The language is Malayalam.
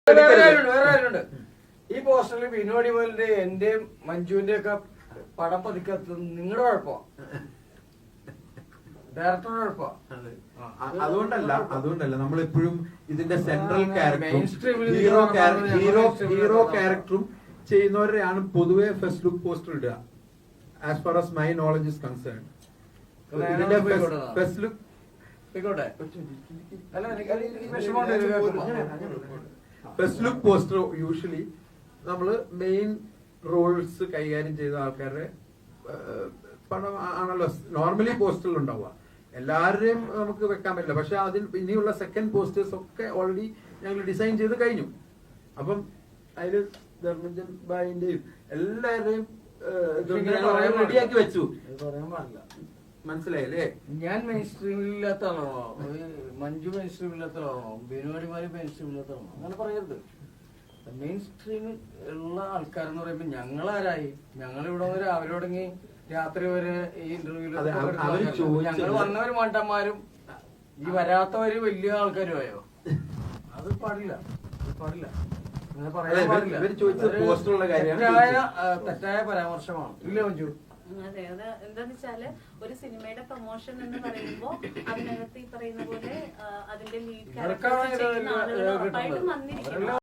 വേറെ ഈ പോസ്റ്ററിൽ ബിനോടി പോലിന്റെ എന്റെയും മഞ്ജുവിന്റെ ഒക്കെ പടം പതിക്കാത്തത് നിങ്ങളുടെ കുഴപ്പമോ ഡയറക്ടറുടെ കുഴപ്പമോ? അതുകൊണ്ടല്ല നമ്മളെപ്പോഴും ഇതിന്റെ സെൻട്രൽ ക്യാരക്ടറും ഹീറോ ക്യാരക്ടറും ചെയ്യുന്നവരെയാണ് പൊതുവെ ഫസ്റ്റ് ലുക്ക് പോസ്റ്റർ ഇടുക. As far as my knowledge is concern ഇതിന്റെ first look first look poster usually നമ്മള് മെയിൻ റോൾസ് കൈകാര്യം ചെയ്ത ആൾക്കാരുടെ പടം ആണല്ലോ നോർമലി പോസ്റ്ററിൽ ഉണ്ടാവുക. എല്ലാവരുടെയും നമുക്ക് വെക്കാൻ പറ്റില്ല. പക്ഷെ അതിൽ ഇനിയുള്ള സെക്കൻഡ് പോസ്റ്റേഴ്സ് ഒക്കെ ഓൾറെഡി ഞങ്ങൾ ഡിസൈൻ ചെയ്ത് കഴിഞ്ഞു. അപ്പം അതില് ധർമ്മജൻ ഭായിന്റെയും എല്ലാവരുടെയും റെഡിയാക്കി വെച്ചു. മനസ്സിലായില്ലേ? ഞാൻ മെയിൻ സ്ട്രീമില്ലാത്താണോ, മഞ്ജു മെയിൻ സ്ട്രീമില്ലാത്താണോ, ബിനുവാടിമാര് മെയിൻ സ്ട്രീമില്ലാത്താണോ? അങ്ങനെ പറയരുത്. മെയിൻ സ്ട്രീമിൽ ഉള്ള ആൾക്കാരെന്ന് പറയുമ്പോ ഞങ്ങളാരായി? ഞങ്ങളിവിടെ വന്ന് രാവിലെ തുടങ്ങി രാത്രി വരെ ഈ ഇന്റർവ്യൂല് ഞങ്ങൾ വന്നവര് മണ്ടന്മാരും ഈ വരാത്തവര് വലിയ ആൾക്കാരുമായോ? അത് പാടില്ല, പാടില്ല, അങ്ങനെ പറയാൻ പാടില്ല. തെറ്റായ പരാമർശമാണ്. ഇല്ല മഞ്ജു? അതെ, അത് എന്താന്ന് വെച്ചാല് ഒരു സിനിമയുടെ പ്രൊമോഷൻ എന്ന് പറയുമ്പോ അതിനകത്ത് ഈ പറയുന്ന പോലെ അതിന്റെ ലീഡ് ക്യാരക്ടർ ചെയ്യുന്ന ആളുകൾ ഉറപ്പായിട്ടും വന്നിരിക്കണം.